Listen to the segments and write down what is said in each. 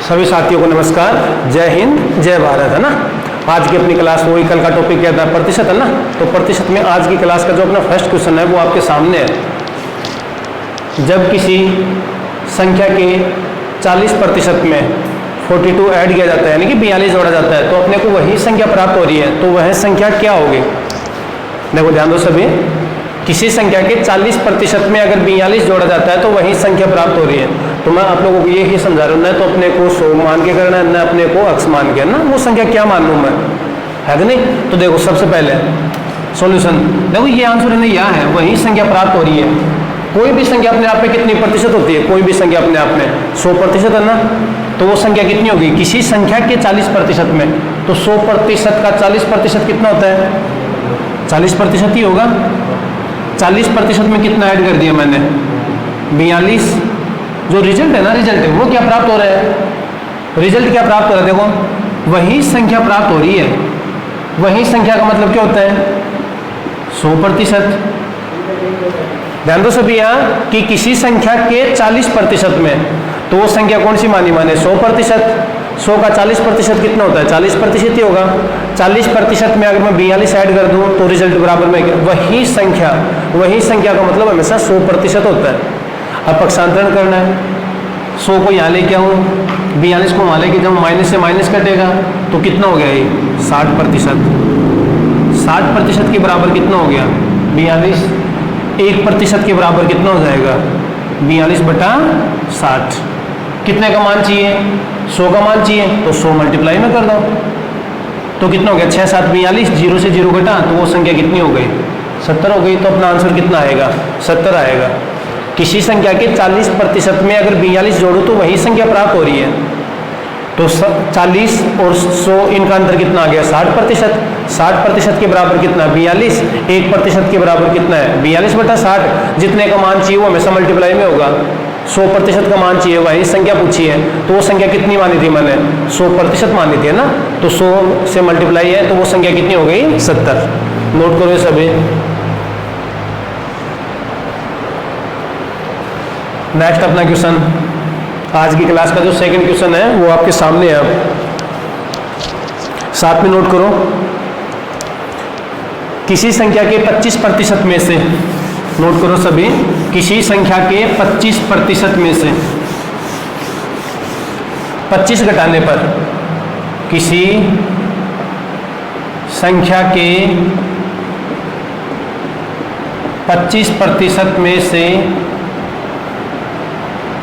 सभी साथियों को नमस्कार। जय हिंद जय भारत, है ना। आज की अपनी क्लास वही, कल का टॉपिक क्या था, प्रतिशत, है ना। तो प्रतिशत में आज की क्लास का जो अपना फर्स्ट क्वेश्चन है वो आपके सामने है। जब किसी संख्या के 40% में 42 ऐड किया जाता है, यानी कि 42 जोड़ा जाता है, तो अपने को वही संख्या प्राप्त हो रही है, तो वह संख्या क्या होगी। देखो ध्यान दो सभी, किसी संख्या के 40% में अगर 42 जोड़ा जाता है तो वही संख्या प्राप्त हो रही है। तो मैं आप लोगों को ये ही समझा रहा हूँ, न तो अपने को 100 मान के करना है, न अपने को अक्स मान के, ना वो संख्या क्या मान लूँ मैं, है कि नहीं। तो देखो सबसे पहले सॉल्यूशन, देखो ये आंसर है यहाँ है, वही संख्या प्राप्त हो रही है। कोई भी संख्या अपने आप में कितनी प्रतिशत होती है, कोई भी संख्या अपने आप में 100% है ना, तो वो संख्या कितनी होगी किसी संख्या के 40% में। तो 100% का 40% कितना होता है, 40% ही होगा। 40% में कितना ऐड कर दिया मैंने, 42। जो रिजल्ट है ना, रिजल्ट है वो क्या प्राप्त हो रहा है, रिजल्ट क्या प्राप्त हो रहा है, देखो वही संख्या प्राप्त हो रही है। वही संख्या का मतलब क्या होता है, 100%। ध्यान दो सभी यहाँ कि किसी संख्या के 40% में, तो वो संख्या कौन सी मानी मैंने, 100%। 100 का 40% कितना होता है, 40% ही होगा। 40% में अगर मैं 42 ऐड कर दूं तो रिजल्ट बराबर में वही संख्या का मतलब हमेशा 100% होता है। अब पक्षांतरण करना है, 100 को यहाँ लेके आऊँ, 42 को वहाँ लेके जाऊँ, माइनस से माइनस कटेगा तो कितना हो गया ये 60%। 60% के बराबर कितना हो गया 42। 1% के बराबर कितना हो जाएगा 42/60। कितने का मान चाहिए, 100 का मान चाहिए, तो 100 मल्टीप्लाई में कर दो तो कितना हो गया 6 7 42, 0 से 0 घटा तो वो संख्या कितनी हो गई 70 हो गई। तो अपना आंसर कितना आएगा 70 आएगा। किसी संख्या के 40% में अगर 42 जोड़ो तो वही संख्या प्राप्त हो रही है। तो 40 और 100 इनका अंतर कितना आ गया 60%। 60% के बराबर कितना 42, 1% के बराबर कितना है 42/60। जितने का मान चाहिए वो हमेशा मल्टीप्लाई में होगा। 100% का मान चाहिए, वही संख्या पूछी है, तो वो संख्या कितनी मानी थी मैंने 100% मानी थी, है ना। तो 100 से मल्टीप्लाई है तो वो संख्या कितनी हो गई 70। नोट करो सभी। नेक्स्ट अपना क्वेश्चन, आज की क्लास का जो सेकंड क्वेश्चन है वो आपके सामने है। अब साथ में नोट करो, किसी संख्या के 25% में से, नोट करो सभी, किसी संख्या के 25% में से 25 घटाने पर, किसी संख्या के 25% में से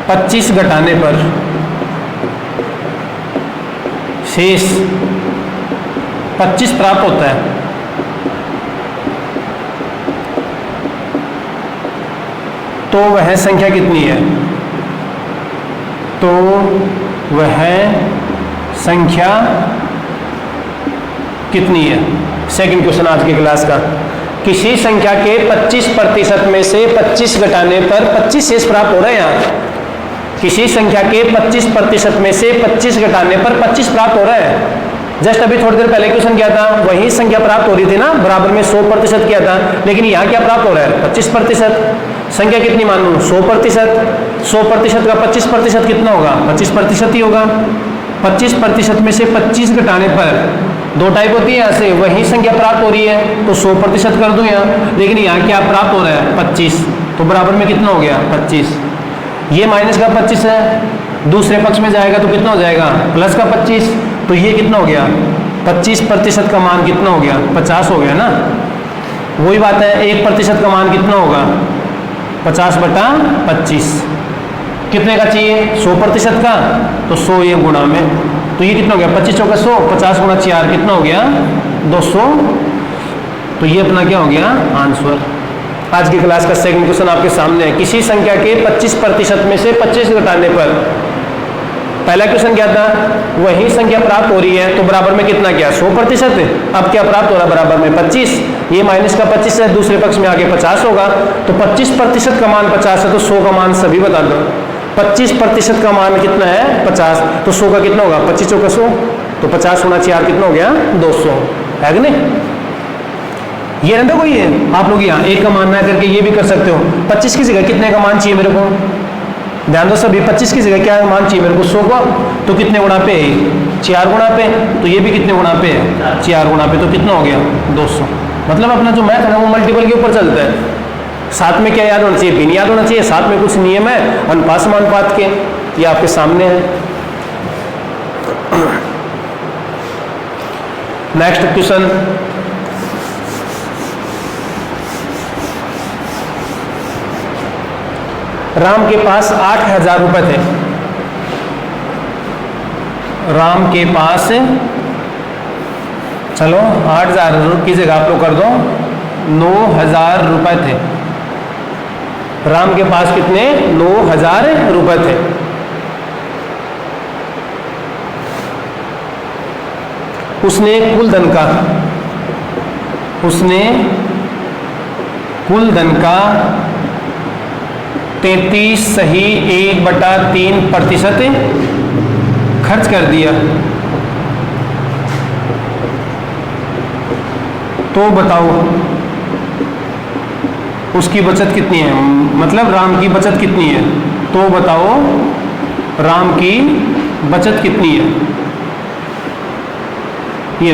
25 घटाने पर शेष 25 प्राप्त होता है, तो वह संख्या कितनी है, तो वह संख्या कितनी है। सेकंड क्वेश्चन आज की क्लास का, किसी संख्या के 25% में से 25 घटाने पर 25 शेष प्राप्त हो रहे हैं। यहाँ किसी संख्या के 25% में से 25 घटाने पर 25 प्राप्त हो रहा है। जस्ट अभी थोड़ी देर पहले क्वेश्चन किया था, वही संख्या प्राप्त हो रही थी ना, बराबर में 100% किया था, लेकिन यहाँ क्या प्राप्त हो रहा है 25%। संख्या कितनी मान लूँ 100%। 100% का 25% कितना होगा 25% ही होगा। 25% में से 25 घटाने पर, दो टाइप होती है, यहाँ से वही संख्या प्राप्त हो रही है तो 100% कर दूँ यहाँ, लेकिन यहाँ क्या प्राप्त हो रहा है 25, तो बराबर में कितना हो गया 25। ये माइनस का 25 है, दूसरे पक्ष में जाएगा तो कितना हो जाएगा प्लस का 25, तो ये कितना हो गया 25% का मान कितना हो गया 50 हो गया ना। वही बात है, 1% का मान कितना होगा 50/25। कितने का चाहिए 100% का, तो 100 ये गुणा में, तो ये कितना हो गया 25 चौका 100, 50 गुणा 4 कितना हो गया 200। तो ये अपना क्या हो गया आंसर। आज की क्लास का सेकंड क्वेश्चन आपके सामने है, किसी संख्या के 25% में से 25 घटाने पर, पहला क्वेश्चन क्या था, वही संख्या प्राप्त हो रही है तो बराबर में कितना क्या 100%। अब क्या प्राप्त हो रहा है बराबर में 25, ये माइनस का 25 है, दूसरे पक्ष में आगे 50 होगा, तो 25% का मान 50 है तो 100 का मान सभी बता दो। 25% का मान कितना है 50, तो 100 का कितना होगा 25 चौका 100, तो 50 गुणा 4 कितना हो गया 200, है कि नहीं। ये ना देखो, ये आप लोग यहाँ एक का मान ना करके ये भी कर सकते हो। 25 की जगह कितने का मान चाहिए मेरे को, ध्यान दो सभी 25 की जगह क्या मान चाहिए मेरे को 100 का, तो कितने गुणा पे है 4 गुणा पे, तो ये भी कितने गुणा पे है 4 गुणा पे, तो कितना हो गया 200। मतलब अपना जो मैथ है ना वो मल्टीपल के ऊपर चलता है। साथ में क्या याद होना चाहिए, भिन्न याद होना चाहिए, साथ में कुछ नियम है अनुपात समानुपात के, ये आपके सामने है। नेक्स्ट क्वेश्चन, राम के पास 8,000 रुपए थे। राम के पास, चलो 8,000 की जगह आप लोग कर दो 9,000 रुपए थे। राम के पास कितने 9,000 रुपए थे। उसने कुल धन का 33.1/3% खर्च कर दिया। तो बताओ उसकी बचत कितनी है, मतलब राम की बचत कितनी है, तो बताओ राम की बचत कितनी है। ये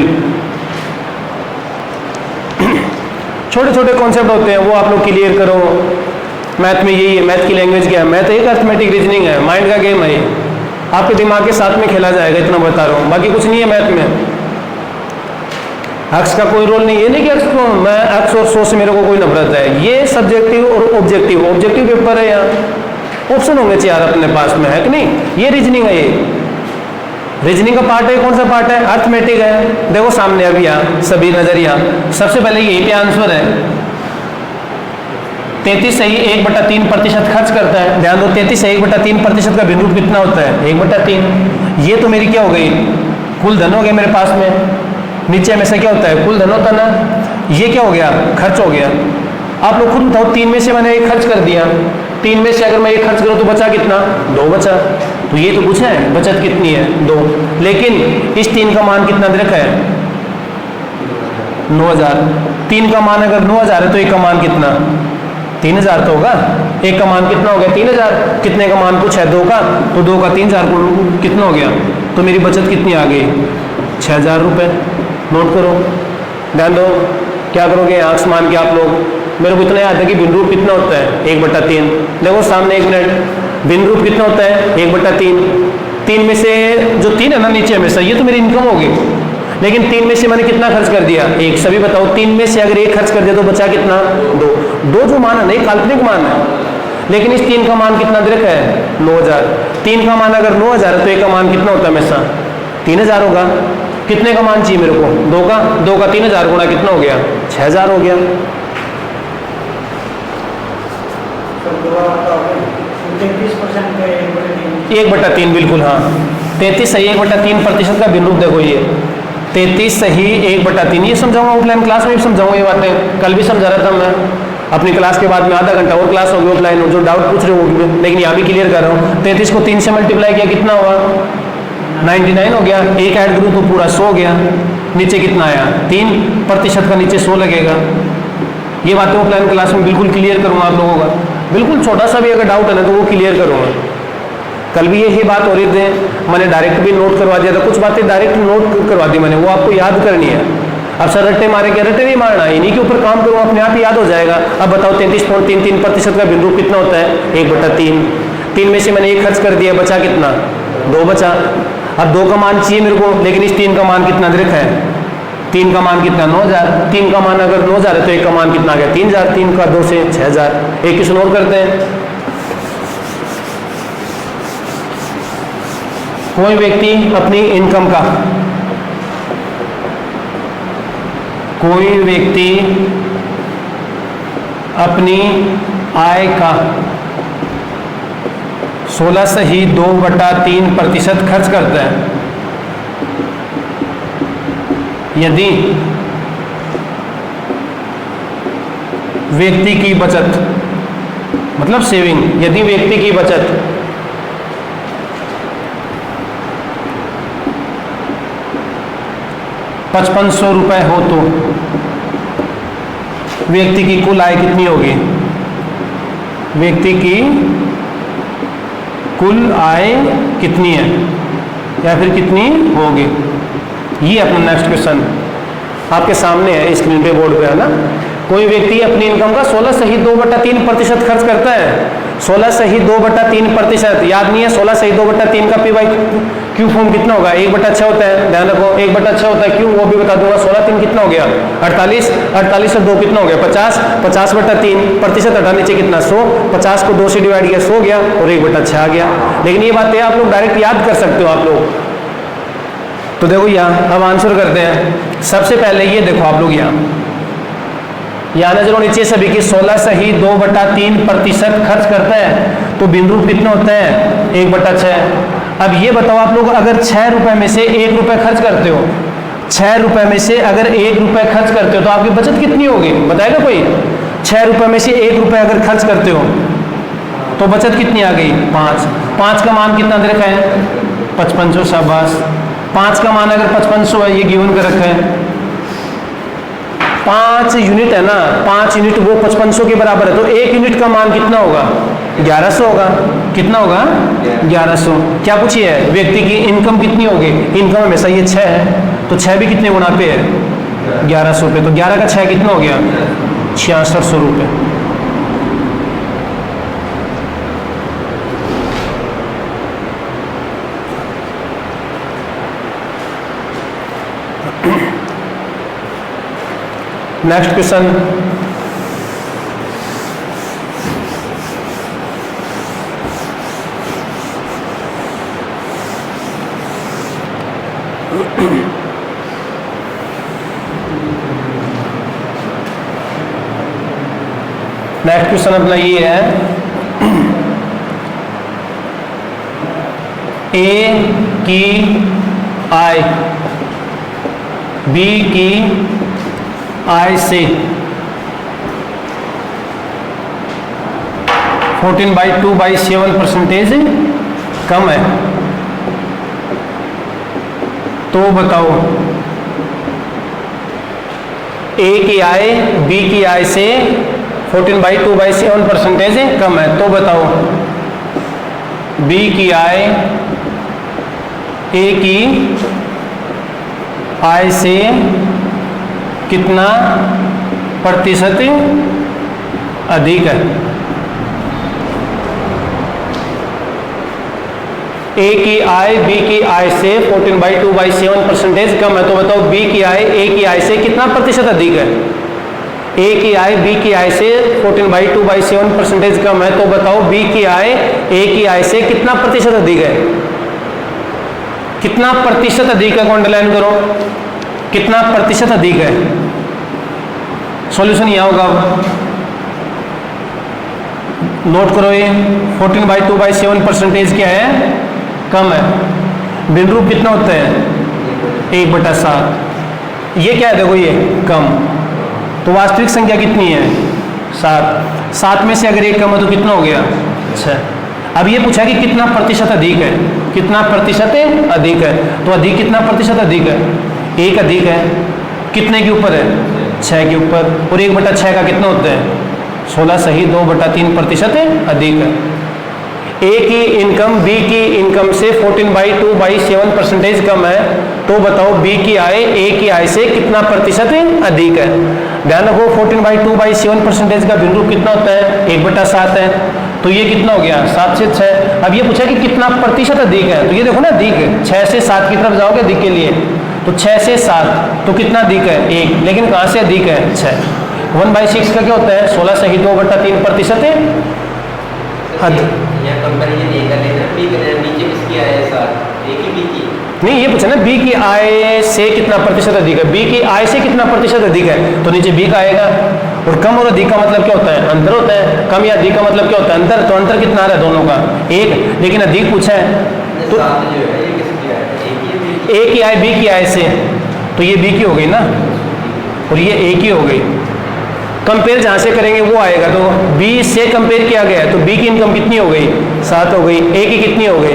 छोटे छोटे कॉन्सेप्ट होते हैं, वो आप लोग क्लियर करो। मैथ में यही है, मैथ की लैंग्वेज क्या है, मैथ एक अर्थमेटिक रीजनिंग है, माइंड का गेम है, आपके दिमाग के साथ में खेला जाएगा, इतना बता रहा हूँ, बाकी कुछ नहीं है मैथ में। अक्स का कोई रोल नहीं, ये नहीं कि अक्स को मैं अक्स और 100 से मेरे को कोई नफरत है, ये सब्जेक्टिव और ऑब्जेक्टिव पेपर है, यहाँ ऑप्शन होंगे चार अपने पास में, है कि नहीं। ये रीजनिंग है, ये रीजनिंग का पार्ट है, कौन सा पार्ट है, अर्थमेटिक है। देखो सामने अभी यहाँ सभी नजरिया, सबसे पहले यही पे आंसर है 33 सही 1/3% खर्च करता है। ध्यान दो 33 सही 1/3% का भिन्न रूप कितना होता है 1/3। ये तो मेरी क्या हो गई कुल धन हो गया मेरे पास में, नीचे में से क्या होता है कुल धन होता ना, ये क्या हो गया खर्च हो गया। आप लोग खुद बताओ 3 में से मैंने एक खर्च कर दिया, 3 में से अगर मैं एक खर्च करूं तो बचा कितना 2 बचा। तो ये तो पूछा है बचत कितनी है 2, लेकिन इस 3 का मान कितना दे रखा है 9,000। 3 का मान अगर 9,000 है तो एक का मान कितना 3,000 तो होगा। एक का मान कितना हो गया 3,000, कितने का मान पूछा है 2 का, तो 2 का 3,000 कितना हो गया, तो मेरी बचत कितनी आ गई 6,000 रुपये। नोट करो, ध्यान दो क्या करोगे आंख मान के आप लोग, मेरे को इतना याद है कि भिन्न रूप कितना होता है 1/3। देखो सामने 1 मिनट, भिन्न रूप कितना होता है 1/3। 3 में से जो 3 है ना नीचे में से, ये तो मेरी इनकम होगी, लेकिन 3 में से मैंने कितना खर्च कर दिया 1। सभी बताओ 3 में से अगर 1 खर्च कर दिया तो बचा कितना 2 जो मान है नहीं काल्पनिक मान है, लेकिन इस 3 का मान कितना दे रखा है 9,000। 3 का मान अगर 9,000 है तो 1 का मान कितना होता है हमेशा 3,000 होगा। कितने का मान चाहिए मेरे को 2 का 3,000 गुणा कितना हो गया 6,000 हो गया। 1/3 बिल्कुल, हाँ 33 सही 1/3% का भिन्न रूप। देखो ये 33 सही 1/3, ये समझाऊंगा ऑफलाइन क्लास में भी समझाऊंगा ये बातें, कल भी समझा रहा था मैं अपनी क्लास के बाद में, आधा घंटा और क्लास होगी ऑफलाइन, जो डाउट पूछ रहे हो, लेकिन यहाँ भी क्लियर कर रहा हूँ। 33 को 3 से मल्टीप्लाई किया कितना हुआ 99 हो गया, एक ऐड करूँ तो पूरा 100 हो गया। नीचे कितना आया 3% का नीचे 100 लगेगा। ये बातें ऑफलाइन क्लास में बिल्कुल क्लियर करूँगा आप लोगों का, बिल्कुल छोटा सा भी अगर डाउट है ना तो वो क्लियर करूँगा। कल भी यही बात हो रही थी, मैंने डायरेक्ट भी नोट करवा दिया था, कुछ बातें डायरेक्ट नोट करवा दी मैंने, वो आपको याद करनी है। अब सर रट्टे मारे क्या, रट्टे नहीं मारना, इन्हीं के ऊपर काम करूँ अपने आप ही याद हो जाएगा। अब बताओ 33.33% का भिन्न रूप कितना होता है 1/3। 3 में से मैंने 1 खर्च कर दिया, बचा कितना 2 बचा। अब 2 का मान चाहिए मेरे को, लेकिन इस 3 का मान कितना दे रखा है, 3 का मान कितना 9,000। 3 का मान अगर 9,000 है तो 1 का मान कितना आ गया 3,000। 3 का 2 से 6,000। एक क्वेश्चन और करते हैं। कोई व्यक्ति अपनी इनकम का, कोई व्यक्ति अपनी आय का 16 सही 2/3% खर्च करता है। यदि व्यक्ति की बचत, मतलब सेविंग, यदि व्यक्ति की बचत 5500 रुपये हो तो व्यक्ति की कुल आय कितनी होगी, व्यक्ति की कुल आय कितनी है या फिर कितनी होगी। ये अपना नेक्स्ट क्वेश्चन आपके सामने है, स्क्रीन पे बोर्ड पे है ना। कोई व्यक्ति अपनी इनकम का 16 सही 2/3% खर्च करता है। 16 सही 2/3%, याद नहीं है 16 सही 2/3 का P/Q फॉर्म कितना होगा, 1/6 होता है, ध्यान रखो 1/6 होता है, क्यों वो भी बता दूंगा। 16 3 कितना हो गया 48, 48 और 2 कितना हो गया 50, 50/3% हटा नीचे कितना 100, 50 को 2 से डिवाइड किया 100 गया और 1/6 आ गया। लेकिन ये बातें आप लोग डायरेक्ट याद कर सकते हो आप लोग। तो देखो यहाँ अब आंसर करते हैं। सबसे पहले ये देखो आप लोग यहाँ नजर होनी चाहिए सभी की, 16 सही 2/3% खर्च करता है तो बिंदु कितना होता है 1/6। अब ये बताओ आप लोग, अगर 6 रुपए में से 1 रुपए खर्च करते हो, 6 रुपए में से अगर 1 रुपए खर्च करते हो तो आपकी बचत कितनी होगी, बताएगा कोई। 6 रुपए में से 1 रुपए अगर खर्च करते हो तो बचत कितनी आ गई 5। 5 का मान कितना दे रखा है 5500, शाबाश। 5 का मान अगर 5500 है, ये गिवन कर रखा है। 5 यूनिट है ना, 5 यूनिट वो 5500 के बराबर है, तो 1 यूनिट का मान कितना होगा 1100 होगा। कितना होगा 1100। क्या पूछिए है व्यक्ति की इनकम कितनी होगी, इनकम हमेशा ये 6 है, तो 6 भी कितने गुना पे है 1100 पे, तो 11 का 6 कितना हो गया 6600 रुपये। नेक्स्ट क्वेश्चन, नेक्स्ट क्वेश्चन अपना ये है, ए की आय बी की आय से 14/2/7% कम है, तो बताओ ए की आय बी की आय से 14/2/7% कम है, तो बताओ बी की आय ए की आय से कितना प्रतिशत अधिक है। ए की आय बी की आय से 14/2/7% कम है, तो बताओ बी की आय ए की आय से कितना प्रतिशत अधिक है। ए की आय बी की आय से 14/2/7% कम है, तो बताओ बी की आय ए की आय से कितना प्रतिशत अधिक है। कितना प्रतिशत अधिक है, अंडरलाइन करो, कितना प्रतिशत अधिक है। सॉल्यूशन यह होगा, नोट करो, ये 14/2/7% क्या है कम है। बिंदु कितना होता है 1/7, ये क्या है देखो ये कम, तो वास्तविक संख्या कितनी है 7। 7 में से अगर 1 कम है तो कितना हो गया 6। अब ये पूछा कि कितना प्रतिशत अधिक है, कितना प्रतिशत अधिक है, तो अधिक कितना प्रतिशत अधिक है 1 अधिक है, कितने के ऊपर है 6 के ऊपर, और 1/6 का कितना होता है 16 सही 2/3% अधिक है। ए की इनकम बी की इनकम से 14/2/7% कम है, तो बताओ बी की आय ए की आय से कितना प्रतिशत अधिक है। ध्यान रखो 14/2/7% का बिंदु कितना होता है 1/7 है, तो ये कितना हो गया 7 से 6। अब ये पूछा कि कितना प्रतिशत अधिक है, तो ये देखो ना अधिक है, 6 से 7 की तरफ जाओगे अधिक के लिए, तो 6 से 7 तो कितना अधिक है 1, लेकिन कहाँ से अधिक है 6। 1/6 का क्या होता है 16 सही 2/3% नहीं, ये पूछा ना बी की आय से कितना प्रतिशत अधिक है, बी की आय से कितना प्रतिशत अधिक है, तो नीचे बी का आएगा। और कम और अधिक का मतलब क्या होता है अंतर होता है, कम या अधिक का मतलब क्या होता है अंतर, तो अंतर कितना आ रहा है दोनों का 1, लेकिन अधिक पूछा है तो ए की आय बी की आय से, तो ये बी की हो गई ना, और ये ए की हो गई। कंपेयर जहां से करेंगे वो आएगा, तो बी से कंपेयर किया गया है, तो बी की इनकम कितनी हो गई 7 हो गई, ए की कितनी हो गई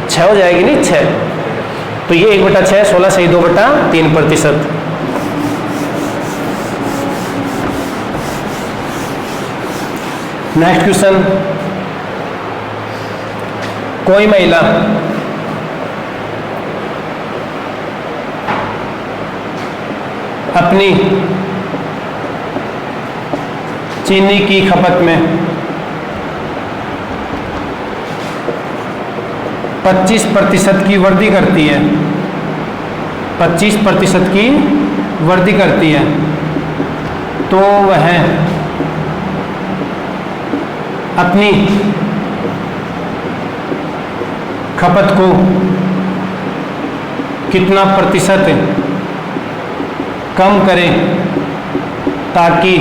6 हो जाएगी नहीं 6, तो ये 1/6 16 सही 2/3%। नेक्स्ट क्वेश्चन, कोई महिला अपनी चीनी की खपत में 25% की वृद्धि करती है, 25% की वृद्धि करती है, तो वह अपनी खपत को कितना प्रतिशत कम करें ताकि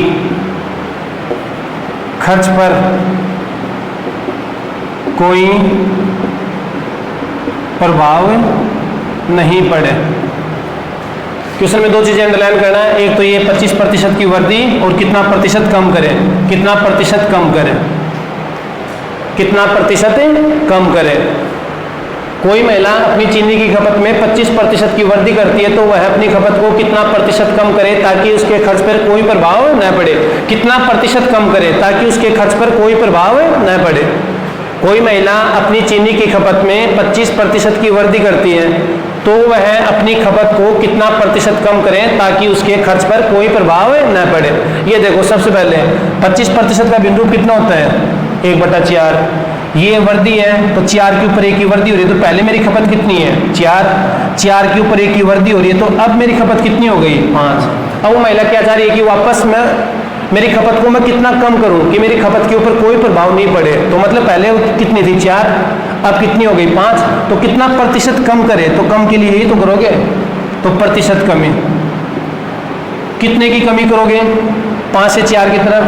खर्च पर कोई प्रभाव नहीं पड़े। क्वेश्चन में दो चीजें अंडरलाइन करना है, एक तो ये 25% की वृद्धि और कितना प्रतिशत कम करें, कितना प्रतिशत कम करें, कितना प्रतिशत कम करें। कोई महिला अपनी चीनी की खपत में 25% की वृद्धि करती है तो वह अपनी खपत को कितना प्रतिशत कम करे ताकि उसके खर्च पर कोई प्रभाव न पड़े, कितना प्रतिशत कम करे ताकि उसके खर्च पर कोई प्रभाव न पड़े। कोई महिला अपनी चीनी की खपत में 25% की वृद्धि करती है तो वह अपनी खपत को कितना प्रतिशत कम करें ताकि उसके खर्च पर कोई प्रभाव न पड़े। ये देखो सबसे पहले 25% का बिंदु कितना होता है 1/4, ये वृद्धि है तो 4 के ऊपर 1 की वृद्धि हो रही है, तो पहले मेरी खपत कितनी है 4 के ऊपर 1 की वृद्धि हो रही है, तो अब मेरी खपत कितनी हो गई 5। अब वो महिला क्या चाह रही है कि वापस मैं मेरी खपत को मैं कितना कम करूं कि मेरी खपत के ऊपर कोई प्रभाव नहीं पड़े। तो मतलब पहले कितनी थी 4, अब कितनी हो गई 5, तो कितना प्रतिशत कम करे, तो कम के लिए ही तो करोगे, तो प्रतिशत कमी, कितने की कमी करोगे 5 से 4 की तरफ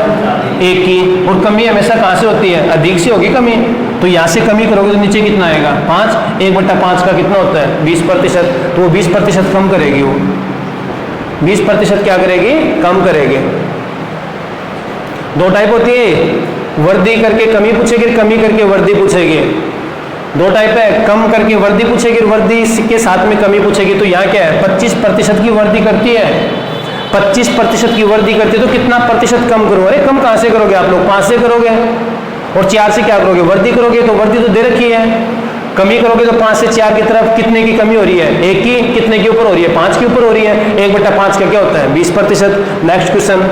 1 की, और कमी हमेशा कहाँ से होती है अधिक से होगी कमी, तो यहाँ से कमी करोगे तो नीचे कितना आएगा 5, 1/5 का कितना होता है 20%, तो वो 20% कम करेगी, वो 20% क्या करेगी कम करेगी। दो टाइप होती है, वृद्धि करके कमी पूछेगी, कमी करके वृद्धि पूछेगी। दो टाइप है, कम करके वृद्धि पूछेगी, वृद्धि के साथ में कमी पूछेगी। तो यहाँ क्या है 25% की वृद्धि करती है, 25% की वृद्धि करती है तो कितना प्रतिशत कम करो। अरे कम कहाँ से करोगे आप लोग 5 से करोगे, और 4 से क्या करोगे वृद्धि करोगे, तो वृद्धि तो दे रखी है, कमी करोगे तो 5 से 4 की तरफ कितने की कमी हो रही है 1 की, कितने के ऊपर हो रही है 5 के ऊपर हो रही है, 1/5 का क्या होता है 20%। नेक्स्ट क्वेश्चन,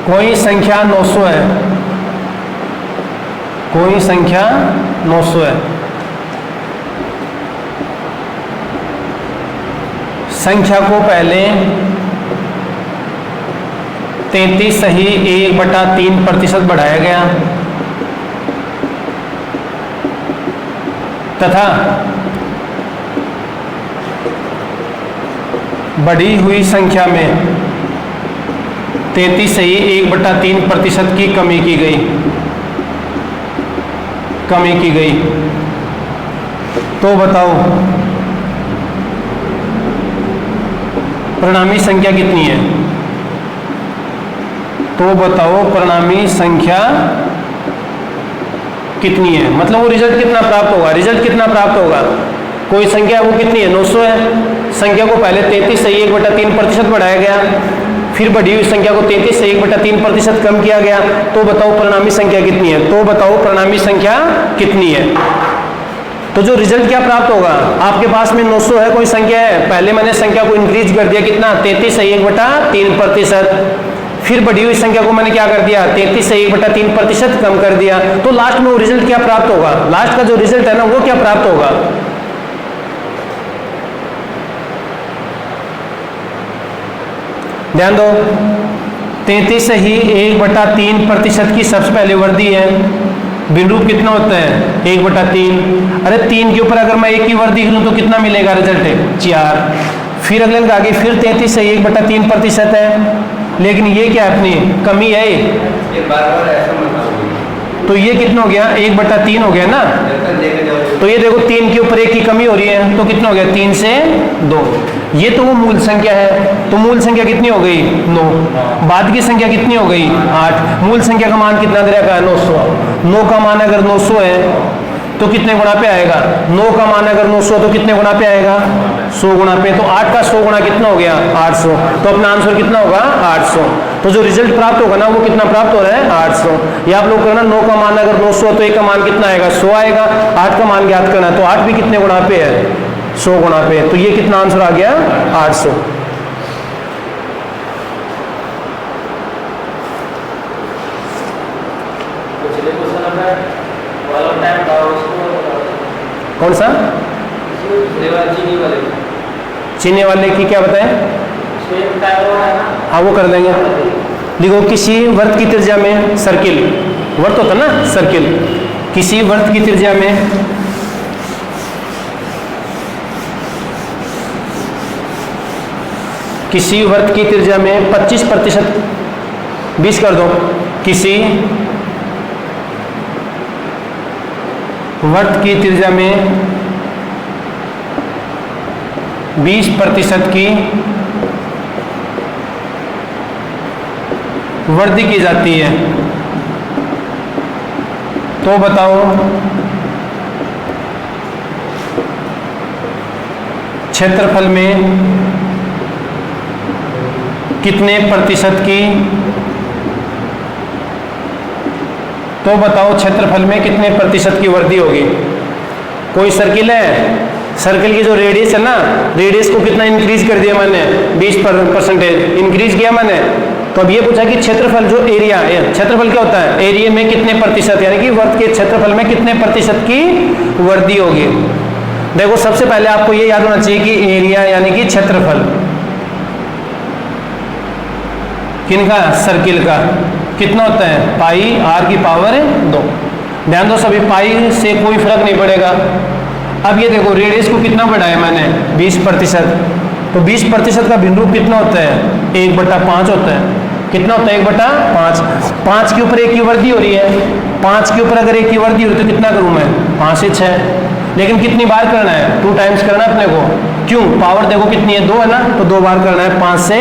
कोई संख्या 900 है, कोई संख्या 900 है, संख्या को पहले 33 सही 1/3% बढ़ाया गया तथा बढ़ी हुई संख्या में 33 सही 1/3% की कमी की गई, कमी की गई। तो बताओ परिणामी संख्या कितनी है, तो बताओ परिणामी संख्या कितनी है, मतलब वो रिजल्ट कितना प्राप्त होगा, रिजल्ट कितना प्राप्त होगा। कोई संख्या वो कितनी है 900 है, संख्या को पहले 33 सही 1/3% बढ़ाया गया, फिर बढ़ी हुई संख्या को 33 से 1/3% कम किया गया, तो बताओ परिणामी संख्या कितनी है, तो बताओ परिणामी संख्या कितनी है। तो जो रिजल्ट क्या प्राप्त होगा, आपके पास में 900 है कोई संख्या है, पहले मैंने संख्या को इंक्रीज कर दिया कितना 33 से 1/3%, फिर बढ़ी हुई संख्या को मैंने क्या कर दिया 33 से 1/3% कम कर दिया, तो लास्ट में वो रिजल्ट क्या प्राप्त होगा, लास्ट का जो रिजल्ट है ना वो क्या प्राप्त होगा। ध्यान दो 33 से ही 1/3% की सबसे पहले वृद्धि है, बिंदु कितना होता है 1/3। अरे 3 के ऊपर अगर मैं 1 की वृद्धि करूं तो कितना मिलेगा रिजल्ट है 4, फिर अगले दिन आगे फिर 33 से 1/3% है, लेकिन ये क्या अपनी कमी है तो ये कितना हो गया 1/3 हो गया ना, तो ये देखो 3 के ऊपर 1 की कमी हो रही है तो कितना हो गया 3 से 2, ये तो वो मूल संख्या है, तो मूल संख्या कितनी हो गई 9, बाद की संख्या कितनी हो गई 8, मूल संख्या का मान कितना दे रखा है 900, 9 का मान अगर 900 है तो कितने गुना पे आएगा? 9 का मान अगर 900 तो कितने गुना पे आएगा? 100 गुना पे। तो 8 का 100 गुना कितना हो गया? 800। तो अपना आंसर कितना होगा? 800। तो जो रिजल्ट प्राप्त होगा ना वो कितना प्राप्त हो रहा है? 800। ये आप लोग करना, 9 का मान अगर 900 तो 1 का मान कितना आएगा? 100 आएगा। 8 का मान ज्ञात करना है तो 8 भी कितने गुना पे है? 100 गुना पे। तो ये कितना आंसर आ गया? 800। कौन सा? चीनी वाले की क्या बताएं? हाँ वो कर देंगे। लिखो, किसी वर्त की त्रिज्या में, सर्किल वर्त होता है ना, सर्किल, किसी वर्त की त्रिज्या में किसी वर्त की त्रिज्या में 25%, 20 कर दो, किसी वर्त की त्रिज्या में 20% की वृद्धि की जाती है, तो बताओ क्षेत्रफल में कितने प्रतिशत की, तो बताओ क्षेत्रफल में कितने प्रतिशत की वृद्धि होगी? कोई सर्किल है, सर्किल की जो रेडियस है ना, रेडियस को कितना इंक्रीज कर दिया मैंने? 20% इंक्रीज किया मैंने। तो अब ये पूछा कि क्षेत्रफल जो एरिया है, क्षेत्रफल क्या होता है? एरिया में कितने प्रतिशत, यानी कि वर्त के क्षेत्रफल में कितने प्रतिशत की वृद्धि होगी। देखो सबसे पहले आपको ये याद होना चाहिए कि एरिया यानी कि क्षेत्रफल किनका? सर्किल का कितना होता है? पाई r की पावर 2। ध्यान दो सभी, पाई से कोई फर्क नहीं पड़ेगा। अब ये देखो रेडियस को कितना बढ़ाया मैंने? 20%। तो 20% का भिन्न रूप कितना होता है? 1/5 होता है। कितना होता है? 1/5। 5 के ऊपर 1 की वृद्धि हो रही है। 5 के ऊपर अगर 1 की वृद्धि हो रही है तो कितना करूँ मैं? 5 से 6। लेकिन कितनी बार करना है? 2 टाइम्स करना है अपने को। क्यों? पावर देखो कितनी है? 2 है ना, तो 2 बार करना है। 5 से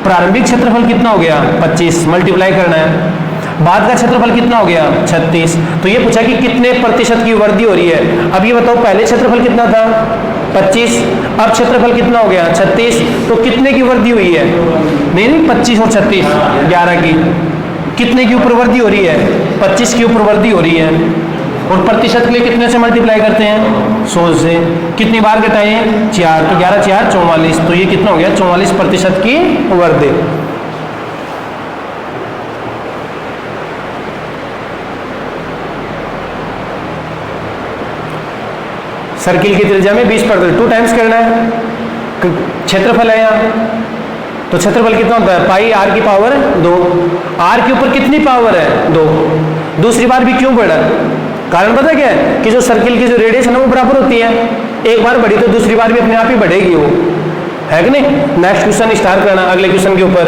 प्रारंभिक क्षेत्रफल कितना हो गया? 25, मल्टीप्लाई करना है। बाद का क्षेत्रफल कितना हो गया? 36। तो ये पूछा कि कितने प्रतिशत की वृद्धि हो रही है। अब ये बताओ पहले क्षेत्रफल कितना था? 25। अब क्षेत्रफल कितना हो गया? 36। तो कितने की वृद्धि हुई है? नहीं 25 और 36, 11 की। कितने की ऊपर वृद्धि हो रही है? 25 की ऊपर वृद्धि हो रही है। और प्रतिशत के लिए कितने से मल्टीप्लाई करते हैं? 100 से। कितनी बार घटाएं? 4। तो 11 4 44। तो ये कितना हो गया? 44% की वृद्धि। सर्किल की त्रिज्या में 20%, 2 टाइम्स करना है। क्षेत्रफल है यहाँ, तो क्षेत्रफल कितना होता है? पाई r की पावर 2। r के ऊपर कितनी पावर है? 2। दूसरी बार भी क्यों बढ़ा? कारण पता क्या है? कि जो सर्किल की जो रेडियस है ना वो बराबर होती है। एक बार बढ़ी तो दूसरी बार भी अपने आप ही बढ़ेगी, वो है कि नहीं। नेक्स्ट क्वेश्चन स्टार्ट करना अगले क्वेश्चन के ऊपर।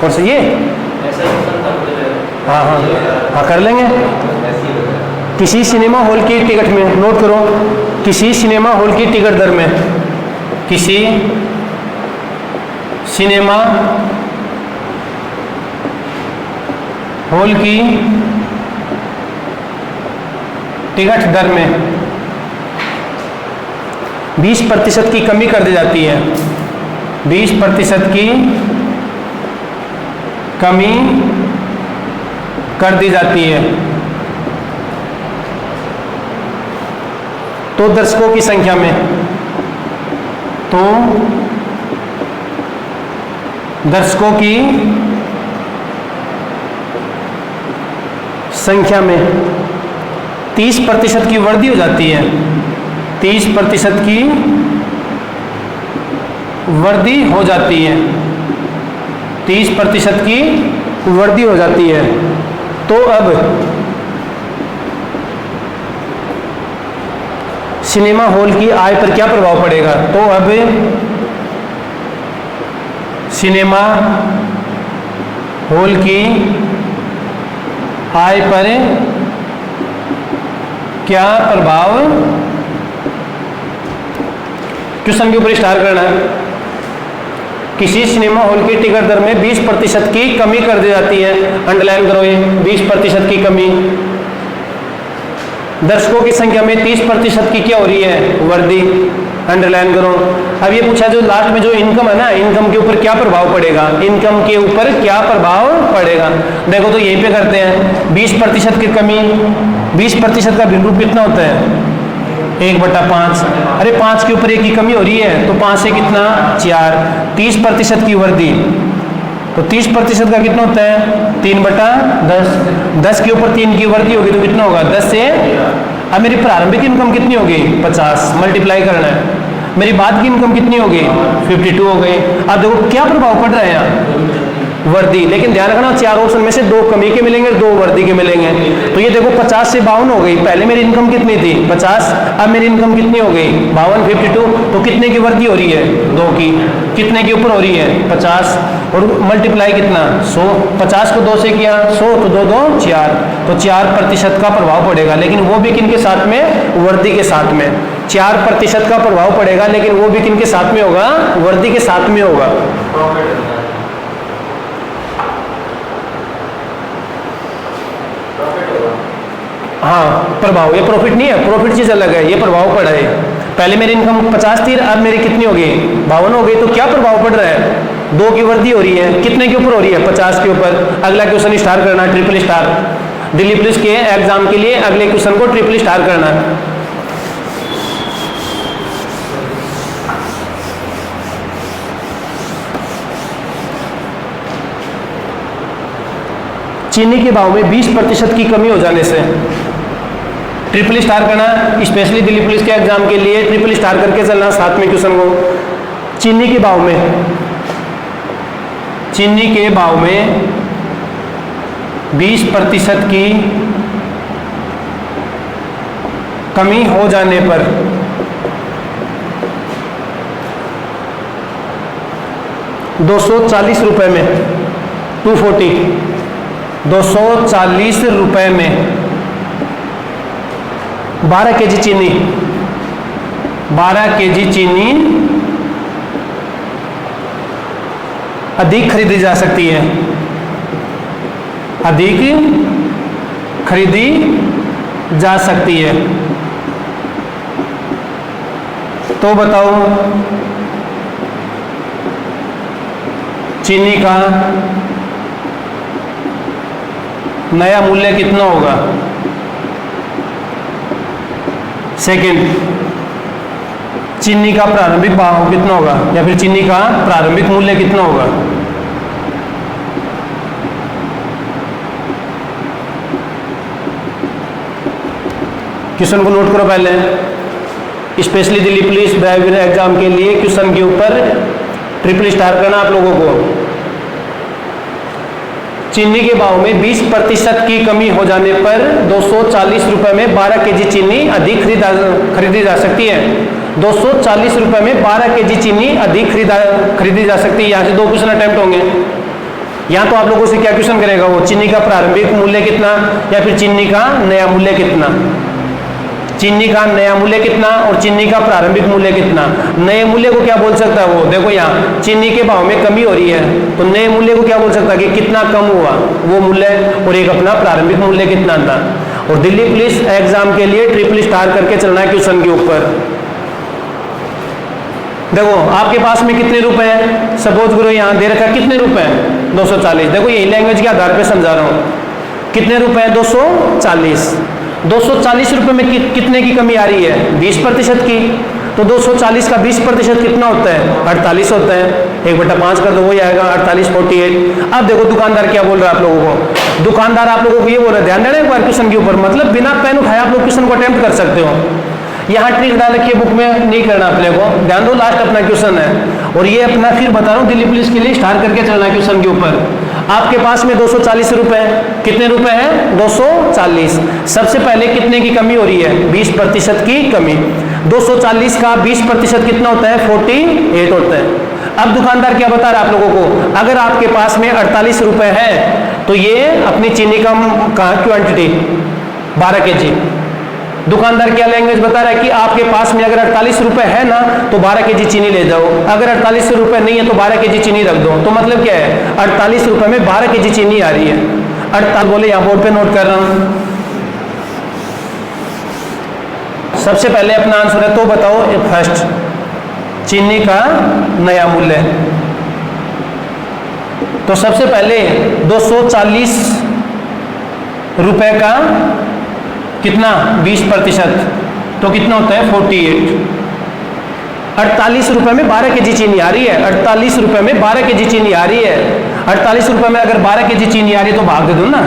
कौन सा ये? हाँ हाँ हाँ कर लेंगे। किसी सिनेमा हॉल की टिकट में, नोट करो, किसी सिनेमा हॉल की टिकट दर में, किसी सिनेमा हॉल की टिकट दर में 20% की कमी कर दी जाती है। 20% की कमी कर दी जाती है, तो दर्शकों की संख्या में, तो दर्शकों की संख्या में 30% की वृद्धि हो जाती है। 30% की वृद्धि हो जाती है। 30% की वृद्धि हो जाती है। तो अब सिनेमा हॉल की आय पर क्या प्रभाव पड़ेगा? तो अब सिनेमा हॉल की आय पर क्या प्रभाव, क्वेश्चन के ऊपर स्टार्ट करना है। किसी सिनेमा हॉल की टिकट दर में 20% की कमी कर दी जाती है। अंडरलाइन करो ये 20% की कमी। दर्शकों की संख्या में 30% की क्या हो रही है, वृद्धि। अंडरलाइन करो। अब ये पूछा जो लास्ट में जो इनकम है ना, इनकम के ऊपर क्या प्रभाव पड़ेगा, इनकम के ऊपर क्या प्रभाव पड़ेगा। देखो तो यहीं पे करते हैं 20% की कमी। 20% का भिन्न रूप कितना होता है, 1/5। अरे 5 के ऊपर 1 की कमी हो रही है तो 5 से कितना 4। 30% की वृद्धि तो 30% का कितना होता है 3/10। 10 के ऊपर 3 की वृद्धि होगी तो कितना होगा 10 से। अब मेरी प्रारंभिक इनकम कितनी होगी 50, मल्टीप्लाई करना है। मेरी बाद की इनकम कितनी होगी 52 हो गई। अब देखो क्या प्रभाव पड़ रहा है यहाँ, वर्दी। लेकिन ध्यान रखना 4 ऑप्शन में से 2 कमी के मिलेंगे, 2 वर्दी के मिलेंगे। तो ये देखो 50 से 52 हो गई। पहले मेरी इनकम कितनी थी 50, अब मेरी इनकम कितनी हो गई 52, 52। तो कितने की वर्दी हो रही है 2 की। कितने के ऊपर हो रही है 50 और मल्टीप्लाई कितना 100। 50 को 2 से किया 100 तो 2 2 4 तो 4% का प्रभाव पड़ेगा। लेकिन वो भी किन के साथ में, वर्दी के साथ में। 4% का प्रभाव पड़ेगा लेकिन वो भी किन के साथ में होगा, वर्दी के साथ में होगा। हाँ प्रभाव, ये प्रॉफिट नहीं है, प्रॉफिट चीज अलग है, ये प्रभाव पड़ा है। पहले मेरी इनकम 50 थी, अब मेरी कितनी हो गई 52 हो गई। तो क्या प्रभाव पड़ रहा है, 2 की वृद्धि हो रही है। कितने के ऊपर हो रही है 50 के ऊपर। अगला क्वेश्चन स्टार करना, ट्रिपल स्टार। दिल्ली पुलिस के एग्जाम के लिए अगले क्वेश्चन को ट्रिपल स्टार करना है। चीनी के भाव में 20% की कमी हो जाने से ट्रिपल स्टार करना, स्पेशली दिल्ली पुलिस के एग्जाम के लिए ट्रिपल स्टार करके चलना। साथ में क्वेश्चन को चीनी के भाव में, चीनी के भाव में 20% की कमी हो जाने पर ₹240 में 240 रुपए में 12 केजी चीनी, 12 केजी चीनी अधिक खरीदी जा सकती है, अधिक खरीदी जा सकती है। तो बताओ चीनी का नया मूल्य कितना होगा। सेकंड, चीनी का प्रारंभिक भाव कितना होगा या फिर चीनी का प्रारंभिक मूल्य कितना होगा। क्वेश्चन को नोट करो पहले, specially Delhi police driver exam के लिए क्वेश्चन के ऊपर ट्रिपल स्टार करना आप लोगों को। चीनी के भाव में 20% की कमी हो जाने पर 240 रुपए में 12 केजी चीनी अधिक खरीदी जा सकती है। 240 रुपए में 12 केजी चीनी अधिक खरीदी जा सकती है। यहाँ से 2 क्वेश्चन अटेम्प्ट होंगे। यहाँ तो आप लोगों से क्या क्वेश्चन करेगा वो, चीनी का प्रारंभिक मूल्य कितना या फिर चीनी का नया मूल्य कितना। चीनी का नया मूल्य कितना और चीनी का प्रारंभिक मूल्य कितना। नए मूल्य को क्या बोल सकता है वो, देखो यहाँ चीनी के भाव में कमी हो रही है तो नए मूल्य को क्या बोल सकता है कि कितना कम हुआ वो मूल्य, और एक अपना प्रारंभिक मूल्य कितना था। और दिल्ली पुलिस एग्जाम के लिए ट्रिपल स्टार करके चलना है क्वेश्चन के ऊपर। देखो आपके पास में कितने रुपए हैं, सपोज करो यहाँ दे रखा कितने रुपए हैं 240। देखो यही लैंग्वेज के आधार पे समझा रहा हूँ। कितने रुपए हैं 240। 240 रुपए में कितने की कमी आ रही है 20% की। तो 240 का 20% कितना होता है 48 होता है। 1/5 कर दो वही आएगा 48 48। अब देखो दुकानदार क्या बोल रहा है आप लोगों को। दुकानदार आप लोगों को ये बोल रहा है, ध्यान देना एक बार क्वेश्चन के ऊपर, मतलब बिना पेन उठाए आप लोग क्वेश्चन को अटेम्प्ट कर सकते हो। यहाँ ट्रिक डाल रखी है बुक में, नहीं करना अपने को, ध्यान दो लास्ट अपना क्वेश्चन है। और ये अपना फिर बता रहा हूँ दिल्ली पुलिस के लिए स्टार करके चलना है क्वेश्चन के ऊपर। आपके पास में 240 रुपए, कितने रुपए हैं 240। सबसे पहले कितने की कमी हो रही है 20% की कमी। 240 का 20% कितना होता है 48 होता है। अब दुकानदार क्या बता रहा है आप लोगों को, अगर आपके पास में 48 रुपए है तो ये अपनी चीनी का क्वांटिटी 12 केजी दुकानदार क्या लैंग्वेज बता रहा है कि आपके पास में अगर 48 रुपए है ना तो 12 केजी चीनी ले जाओ, अगर 48 रुपए नहीं है तो 12 केजी चीनी रख दो। तो मतलब क्या है, 48 रुपए में 12 केजी चीनी आ रही है। 48 बोले, यहां बोर्ड पे नोट कर रहा हूं। सबसे पहले अपना आंसर है, तो बताओ फर्स्ट चीनी का नया मूल्य। तो सबसे पहले 240 रुपए का कितना 20%, तो कितना होता है 48। 48 रुपए में 12 केजी चीनी आ रही है, 48 रुपए में 12 केजी चीनी आ रही है। 48 रुपए में अगर 12 केजी चीनी आ रही है तो भाग दे दो ना,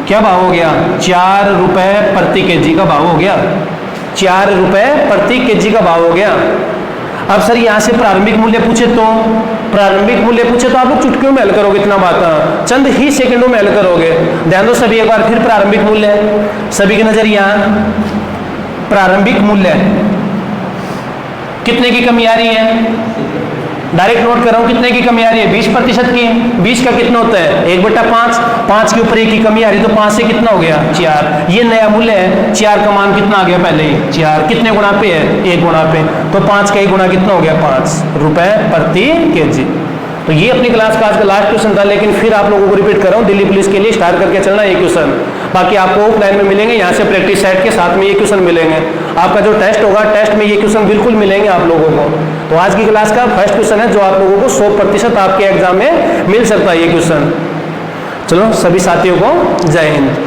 क्या भाव हो गया, 4 रुपए प्रति केजी का भाव हो गया। 4 रुपए प्रति केजी का भाव हो गया। अब सर यहां से प्रारंभिक मूल्य पूछे तो, प्रारंभिक मूल्य पूछे तो आप लोग चुटकियों में हल करोगे, इतना बात चंद ही सेकंडों में हल करोगे। ध्यान दो सभी एक बार फिर, प्रारंभिक मूल्य सभी की नजर यहां, प्रारंभिक मूल्य कितने की कमी आ रही है, डायरेक्ट नोट कर रहा हूं, कितने की कमी आ रही है, 20% की। 20 का कितना होता है 1/5, 5 के ऊपर 1 की कमी आ रही है तो 5 से कितना हो गया 4। ये नया मूल्य है, 4 का मान कितना आ गया पहले ही 4, कितने गुणा पे है 1 गुणा पे, तो 5 का 1 गुणा कितना हो गया 5 रुपए प्रति केजी। तो ये अपनी क्लास का आज का लास्ट क्वेश्चन था, लेकिन फिर आप लोगों को रिपीट कर रहा हूँ, दिल्ली पुलिस के लिए स्टार्ट करके चलना ये क्वेश्चन। बाकी आपको ऑफलाइन में मिलेंगे, यहाँ से प्रैक्टिस सेट के साथ में ये क्वेश्चन मिलेंगे। आपका जो टेस्ट होगा, टेस्ट में ये क्वेश्चन बिल्कुल मिलेंगे आप लोगों को। तो आज की क्लास का फर्स्ट क्वेश्चन है जो आप लोगों को 100% आपके एग्जाम में मिल सकता है ये क्वेश्चन। चलो सभी साथियों को जय हिंद।